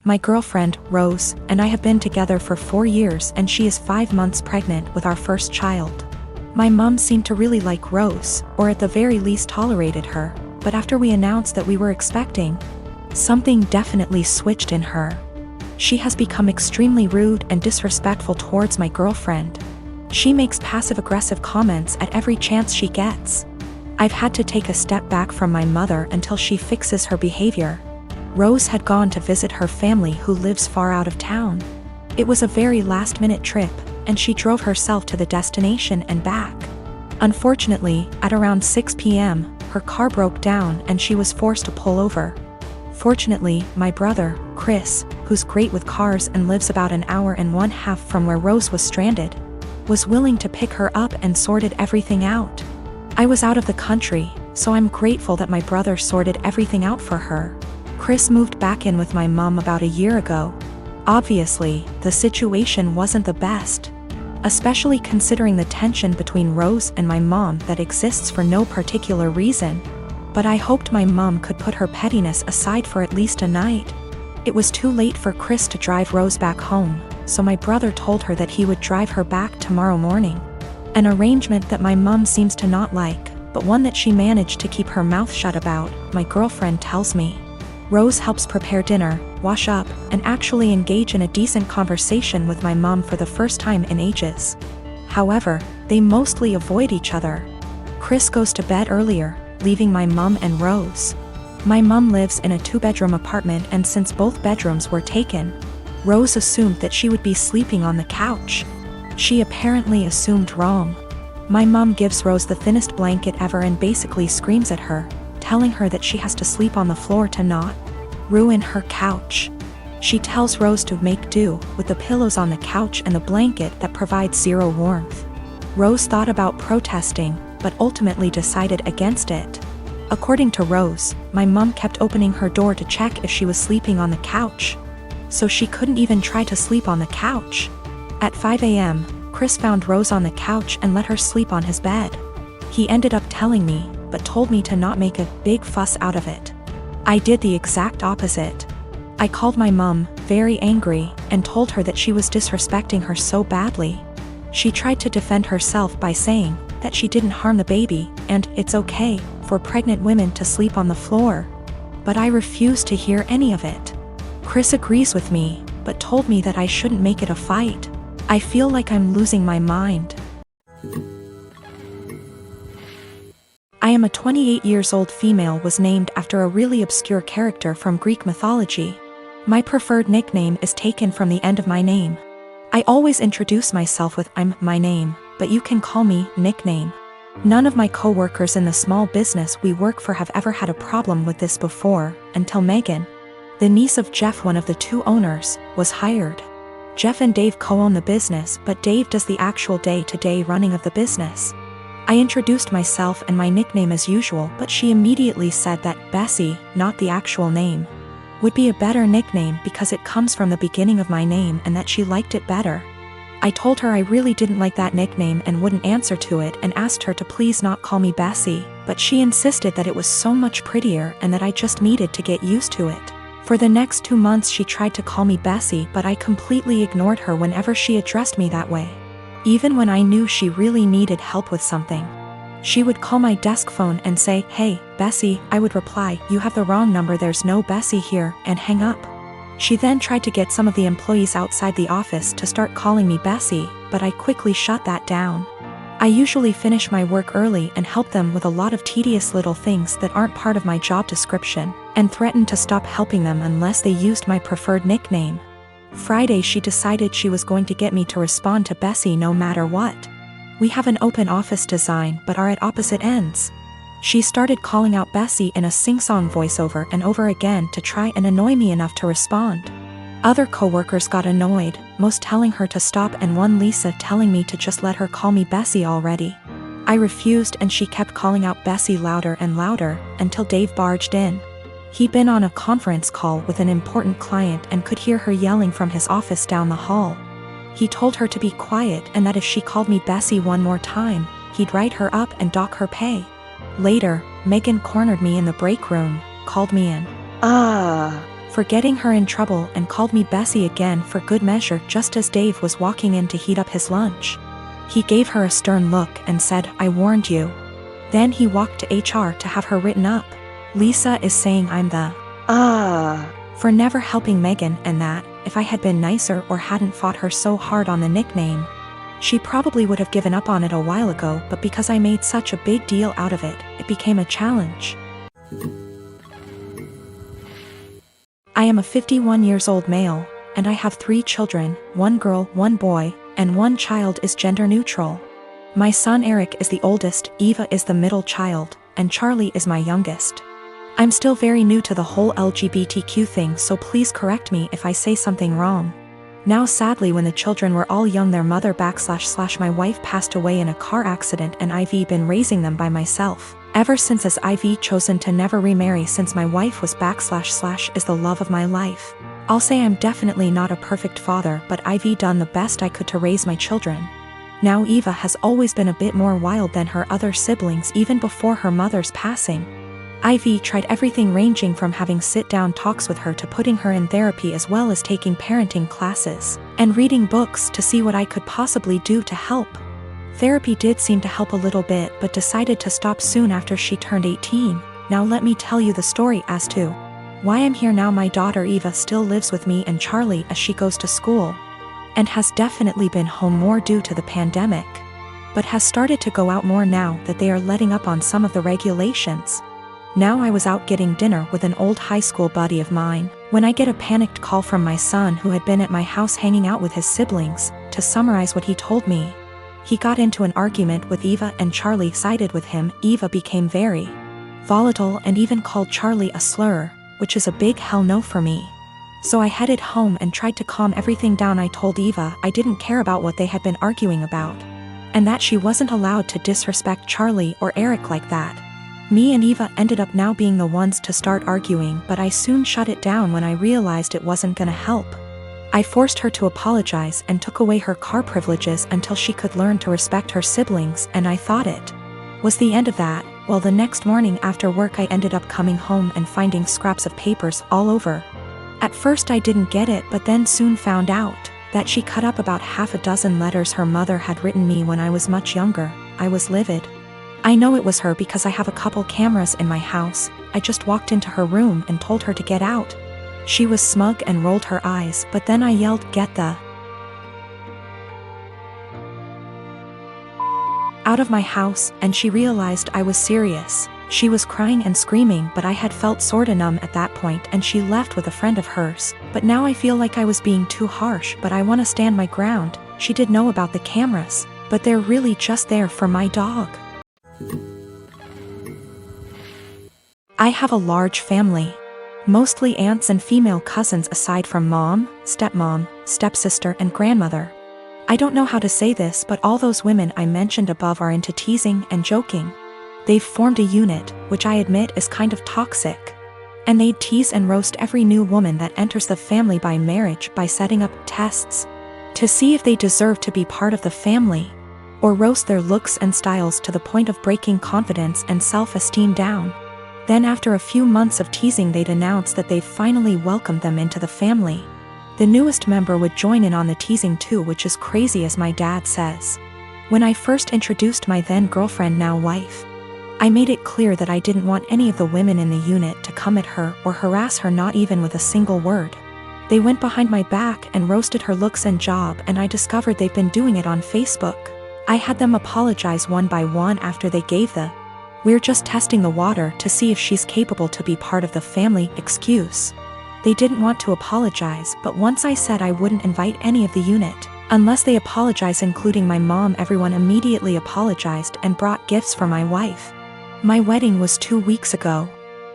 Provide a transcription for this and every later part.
My girlfriend, Rose, and I have been together for 4 years and she is 5 months pregnant with our first child. My mom seemed to really like Rose, or at the very least tolerated her, but after we announced that we were expecting, something definitely switched in her. She has become extremely rude and disrespectful towards my girlfriend. She makes passive-aggressive comments at every chance she gets. I've had to take a step back from my mother until she fixes her behavior. Rose had gone to visit her family who lives far out of town. It was a very last-minute trip, and she drove herself to the destination and back. Unfortunately, at around 6 p.m., her car broke down and she was forced to pull over. Fortunately, my brother, Chris, who's great with cars and lives about an hour and 1/2 from where Rose was stranded, was willing to pick her up and sorted everything out. I was out of the country, so I'm grateful that my brother sorted everything out for her. Chris moved back in with my mom about a year ago. Obviously, the situation wasn't the best, especially considering the tension between Rose and my mom that exists for no particular reason. But I hoped my mom could put her pettiness aside for at least a night. It was too late for Chris to drive Rose back home, so my brother told her that he would drive her back tomorrow morning. An arrangement that my mom seems to not like, but one that she managed to keep her mouth shut about, my girlfriend tells me. Rose helps prepare dinner, wash up, and actually engage in a decent conversation with my mom for the first time in ages. However, they mostly avoid each other. Chris goes to bed earlier, leaving my mom and Rose. My mom lives in a 2-bedroom apartment, and since both bedrooms were taken, Rose assumed that she would be sleeping on the couch. She apparently assumed wrong. My mom gives Rose the thinnest blanket ever and basically screams at her, telling her that she has to sleep on the floor to not ruin her couch. She tells Rose to make do with the pillows on the couch and the blanket that provides zero warmth. Rose thought about protesting, but ultimately decided against it. According to Rose, my mom kept opening her door to check if she was sleeping on the couch, so she couldn't even try to sleep on the couch. At 5 a.m., Chris found Rose on the couch and let her sleep on his bed. He ended up telling me, but told me to not make a big fuss out of it. I did the exact opposite. I called my mom, very angry, and told her that she was disrespecting her so badly. She tried to defend herself by saying that she didn't harm the baby, and it's okay for pregnant women to sleep on the floor. But I refused to hear any of it. Chris agrees with me, but told me that I shouldn't make it a fight. I feel like I'm losing my mind. I am a 28-year-old female was named after a really obscure character from Greek mythology. My preferred nickname is taken from the end of my name. I always introduce myself with my name, but you can call me nickname. None of my co-workers in the small business we work for have ever had a problem with this before, until Megan, the niece of Jeff, one of the 2 owners, was hired. Jeff and Dave co-own the business, but Dave does the actual day-to-day running of the business. I introduced myself and my nickname as usual, but she immediately said that Bessie, not the actual name, would be a better nickname because it comes from the beginning of my name and that she liked it better. I told her I really didn't like that nickname and wouldn't answer to it and asked her to please not call me Bessie, but she insisted that it was so much prettier and that I just needed to get used to it. For the next 2 months she tried to call me Bessie, but I completely ignored her whenever she addressed me that way. Even when I knew she really needed help with something, she would call my desk phone and say, "Hey, Bessie," I would reply, "You have the wrong number, there's no Bessie here," and hang up. She then tried to get some of the employees outside the office to start calling me Bessie, but I quickly shut that down. I usually finish my work early and help them with a lot of tedious little things that aren't part of my job description, and threatened to stop helping them unless they used my preferred nickname. Friday she decided she was going to get me to respond to Bessie no matter what. We have an open office design but are at opposite ends. She started calling out Bessie in a sing-song voiceover and over again to try and annoy me enough to respond. Other coworkers got annoyed, most telling her to stop and one Lisa telling me to just let her call me Bessie already. I refused and she kept calling out Bessie louder and louder, until Dave barged in. He'd been on a conference call with an important client and could hear her yelling from his office down the hall. He told her to be quiet and that if she called me Bessie one more time, he'd write her up and dock her pay. Later, Megan cornered me in the break room, called me an for getting her in trouble and called me Bessie again for good measure just as Dave was walking in to heat up his lunch. He gave her a stern look and said, "I warned you." Then he walked to HR to have her written up. Lisa is saying I'm the for never helping Megan, and that, if I had been nicer or hadn't fought her so hard on the nickname, she probably would have given up on it a while ago, but because I made such a big deal out of it, it became a challenge. I am a 51 years old male, and I have 3 children, 1 girl, 1 boy, and 1 child is gender neutral. My son Eric is the oldest, Eva is the middle child, and Charlie is my youngest. I'm still very new to the whole LGBTQ thing, so please correct me if I say something wrong. Now sadly, when the children were all young, their mother / my wife passed away in a car accident, and I've been raising them by myself ever since, as I've chosen to never remarry since my wife was / is the love of my life. I'll say I'm definitely not a perfect father, but I've done the best I could to raise my children. Now Eva has always been a bit more wild than her other siblings even before her mother's passing. I've tried everything, ranging from having sit-down talks with her to putting her in therapy, as well as taking parenting classes and reading books to see what I could possibly do to help. Therapy did seem to help a little bit, but decided to stop soon after she turned 18. Now let me tell you the story as to why I'm here now. My daughter Eva still lives with me and Charlie as she goes to school, and has definitely been home more due to the pandemic, but has started to go out more now that they are letting up on some of the regulations. Now I was out getting dinner with an old high school buddy of mine when I get a panicked call from my son, who had been at my house hanging out with his siblings. To summarize what he told me, he got into an argument with Eva and Charlie sided with him. Eva became very volatile and even called Charlie a slur, which is a big hell no for me. So I headed home and tried to calm everything down. I told Eva I didn't care about what they had been arguing about, and that she wasn't allowed to disrespect Charlie or Eric like that. Me and Eva ended up now being the ones to start arguing, but I soon shut it down when I realized it wasn't gonna help. I forced her to apologize and took away her car privileges until she could learn to respect her siblings, and I thought it was the end of that. Well, the next morning after work I ended up coming home and finding scraps of papers all over. At first I didn't get it, but then soon found out that she cut up about half a dozen letters her mother had written me when I was much younger. I was livid. I know it was her because I have a couple cameras in my house. I just walked into her room and told her to get out. She was smug and rolled her eyes, but then I yelled, "Get the out of my house," and she realized I was serious. She was crying and screaming, but I had felt sorta numb at that point, and she left with a friend of hers. But now I feel like I was being too harsh, but I wanna stand my ground. She did know about the cameras, but they're really just there for my dog. I have a large family, mostly aunts and female cousins aside from mom, stepmom, stepsister and grandmother. I don't know how to say this, but all those women I mentioned above are into teasing and joking. They've formed a unit, which I admit is kind of toxic, and they tease and roast every new woman that enters the family by marriage by setting up tests to see if they deserve to be part of the family, or roast their looks and styles to the point of breaking confidence and self-esteem down. Then after a few months of teasing they'd announce that they've finally welcomed them into the family. The newest member would join in on the teasing too, which is crazy, as my dad says. When I first introduced my then girlfriend, now wife, I made it clear that I didn't want any of the women in the unit to come at her or harass her, not even with a single word. They went behind my back and roasted her looks and job, and I discovered they've been doing it on Facebook. I had them apologize one by one after they gave the "we're just testing the water to see if she's capable to be part of the family" excuse. They didn't want to apologize, but once I said I wouldn't invite any of the unit unless they apologize, including my mom, everyone immediately apologized and brought gifts for my wife. My wedding was 2 weeks ago.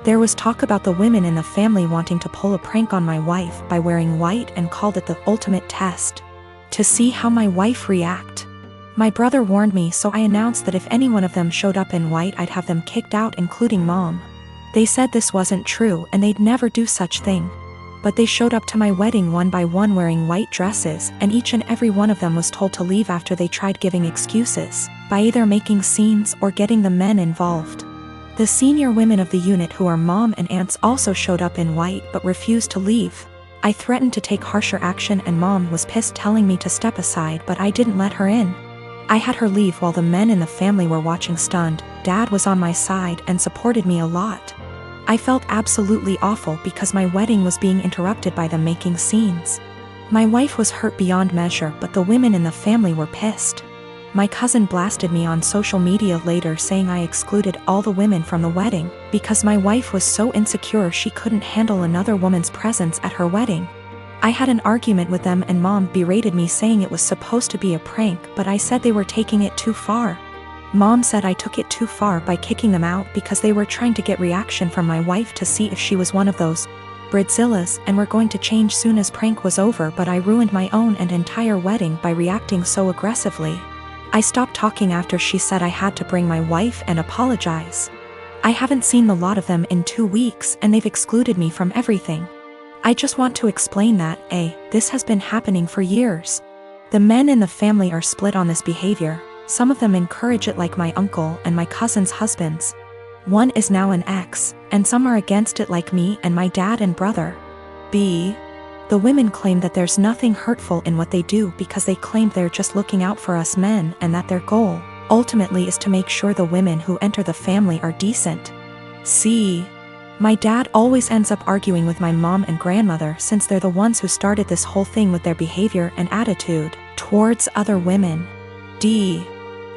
There was talk about the women in the family wanting to pull a prank on my wife by wearing white and called it the ultimate test to see how my wife react. My brother warned me, so I announced that if any one of them showed up in white I'd have them kicked out, including mom. They said this wasn't true and they'd never do such thing. But they showed up to my wedding one by one wearing white dresses, and each and every one of them was told to leave after they tried giving excuses by either making scenes or getting the men involved. The senior women of the unit who are mom and aunts also showed up in white but refused to leave. I threatened to take harsher action and mom was pissed, telling me to step aside, but I didn't let her in. I had her leave while the men in the family were watching stunned. Dad was on my side and supported me a lot. I felt absolutely awful because my wedding was being interrupted by them making scenes. My wife was hurt beyond measure, but the women in the family were pissed. My cousin blasted me on social media later, saying I excluded all the women from the wedding because my wife was so insecure she couldn't handle another woman's presence at her wedding. I had an argument with them and mom berated me, saying it was supposed to be a prank, but I said they were taking it too far. Mom said I took it too far by kicking them out because they were trying to get reaction from my wife to see if she was one of those Bridezillas and were going to change soon as prank was over, but I ruined my own and entire wedding by reacting so aggressively. I stopped talking after she said I had to bring my wife and apologize. I haven't seen the lot of them in 2 weeks and they've excluded me from everything. I just want to explain that, this has been happening for years. The men in the family are split on this behavior. Some of them encourage it, like my uncle and my cousin's husbands. One is now an ex, and some are against it like me and my dad and brother. The women claim that there's nothing hurtful in what they do because they claim they're just looking out for us men and that their goal, ultimately, is to make sure the women who enter the family are decent. My dad always ends up arguing with my mom and grandmother since they're the ones who started this whole thing with their behavior and attitude towards other women.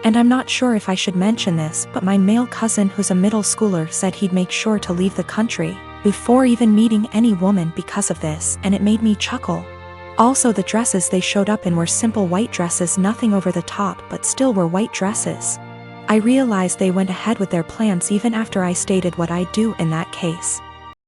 And I'm not sure if I should mention this, but my male cousin, who's a middle schooler, said he'd make sure to leave the country before even meeting any woman because of this, and it made me chuckle. Also, the dresses they showed up in were simple white dresses, nothing over the top, but still were white dresses. I realized they went ahead with their plans even after I stated what I'd do in that case.